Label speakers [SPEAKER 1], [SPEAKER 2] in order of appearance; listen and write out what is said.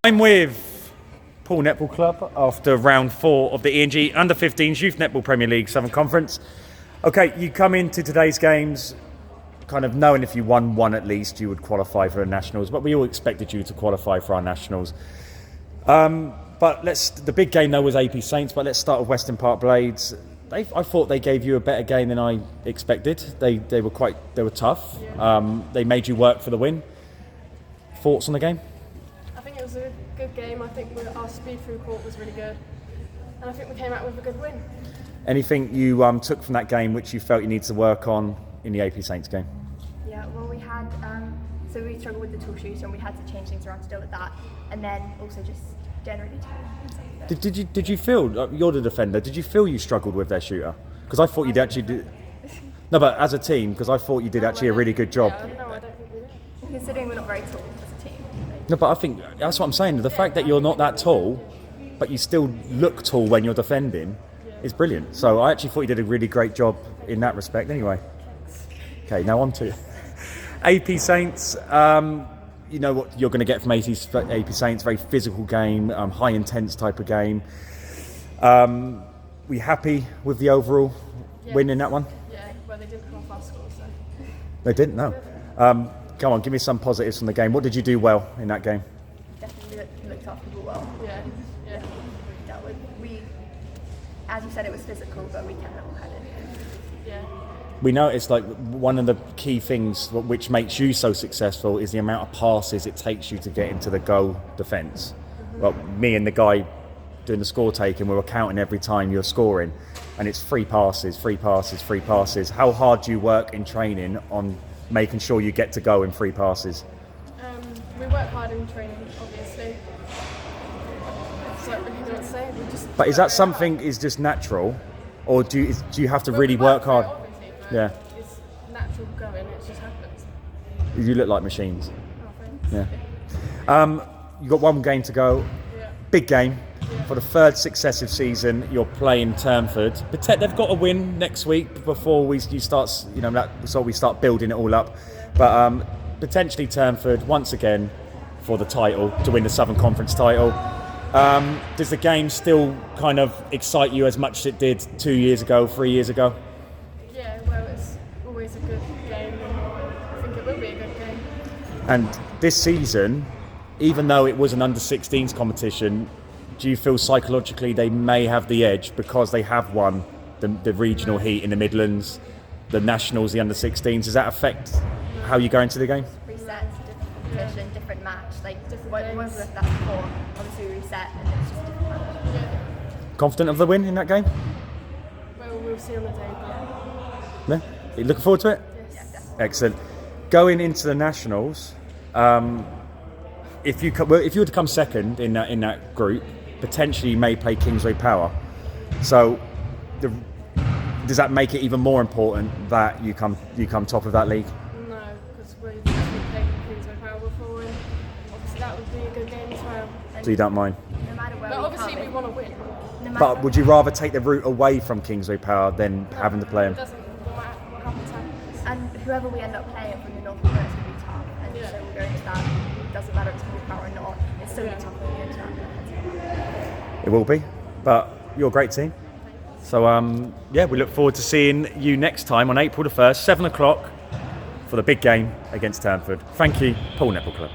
[SPEAKER 1] I'm with Poole Netball Club after round 4 of the ENG Under-15s Youth Netball Premier League Southern Conference. Okay, you come into today's games kind of knowing if you won one at least, you would qualify for the Nationals, but we all expected you to qualify for our Nationals. But the big game though was AP Saints, but let's start with Western Park Blades. I thought they gave you a better game than I expected. They were tough. They made you work for the win. Thoughts on the game?
[SPEAKER 2] I think it was a good game. I think our speed through court was really good, and I think we came out with a good win.
[SPEAKER 1] Anything you took from that game which you felt you need to work on in the AP Saints game?
[SPEAKER 3] Yeah, well, we had so we struggled with the tall shooter and we had to change things around to deal with that, and then also just generally.
[SPEAKER 1] Did you feel, you're the defender, did you feel you struggled with their shooter? Because I thought you actually did. No, but as a team, because I thought you did actually a really good job.
[SPEAKER 2] Yeah, no, I don't think we did.
[SPEAKER 3] Considering we're not very tall as a team.
[SPEAKER 1] No, but I think that's what I'm saying. The fact that you're not that tall, but you still look tall when you're defending, is brilliant. So I actually thought you did a really great job in that respect. Anyway, okay, now on to AP Saints. You know what you're going to get from AP Saints, very physical game, high intense type of game. We happy with the overall win in that one?
[SPEAKER 2] Yeah, well, they didn't come off our score, so.
[SPEAKER 1] They didn't, no. Come on, give me some positives from the game. What did you do well in that game?
[SPEAKER 3] Definitely looked after people well.
[SPEAKER 2] Yeah.
[SPEAKER 3] As you said, it was physical, but we kept level-headed. Yeah.
[SPEAKER 1] We noticed like one of the key things which makes you so successful is the amount of passes it takes you to get into the goal defence. Well, me and the guy doing the score taking, we were counting every time you're scoring, and it's 3 passes. How hard do you work in training on making sure you get to go in 3 passes?
[SPEAKER 2] We work hard in training, obviously. So I don't really know what to say.
[SPEAKER 1] But is that something is just natural, or do you have to really work hard? Yeah.
[SPEAKER 2] It's natural going, it just happens.
[SPEAKER 1] You look like machines.
[SPEAKER 2] Oh, thanks.
[SPEAKER 1] Yeah. You got one game to go.
[SPEAKER 2] Yeah.
[SPEAKER 1] Big game. Yeah. For the 3rd successive season, you're playing Turnford. They've got a win next week before we start building it all up. But potentially Turnford once again for the title, to win the Southern Conference title. Does the game still kind of excite you as much as it did 2 years ago, 3 years ago?
[SPEAKER 2] Yeah, well, it's always a good game, and I think it will be a good game.
[SPEAKER 1] And this season, even though it was an under-16s competition, do you feel psychologically they may have the edge because they have won the regional heat in the Midlands, the Nationals, the under-16s? Does that affect how you go into the game?
[SPEAKER 3] Resets, different competition, different match, like
[SPEAKER 2] Different
[SPEAKER 3] when we
[SPEAKER 2] games.
[SPEAKER 3] were that before, obviously we reset and it's just a different match.
[SPEAKER 2] Yeah.
[SPEAKER 1] Confident of the win in that game?
[SPEAKER 2] Well, we'll see on the day.
[SPEAKER 1] Yeah? You looking forward to it?
[SPEAKER 3] Yeah, definitely.
[SPEAKER 1] Excellent. Going into the Nationals, if you were to come second in that group, potentially you may play Kingsway Power. So, does that make it even more important that you come top of that league?
[SPEAKER 2] No, because we've played Kingsway Power before, and obviously that would be a good game as well.
[SPEAKER 1] So you don't mind?
[SPEAKER 3] No matter where
[SPEAKER 2] But
[SPEAKER 3] we
[SPEAKER 2] obviously
[SPEAKER 3] come
[SPEAKER 2] we
[SPEAKER 3] in,
[SPEAKER 2] want to win.
[SPEAKER 3] no matter
[SPEAKER 1] But would you rather take the route away from Kingsway Power than having to play
[SPEAKER 2] It
[SPEAKER 1] them?
[SPEAKER 2] doesn't matter what happens.
[SPEAKER 3] and whoever we end up playing from the North West is going to be tough, and
[SPEAKER 2] Yeah.
[SPEAKER 3] so we'll go into that. It doesn't matter if it's going to be Power or not, it's still going to be tough when we go into that.
[SPEAKER 1] It will be, but you're a great team. So we look forward to seeing you next time on April the 1st, 7 o'clock, for the big game against Turnford. Thank you, Poole Netball Club.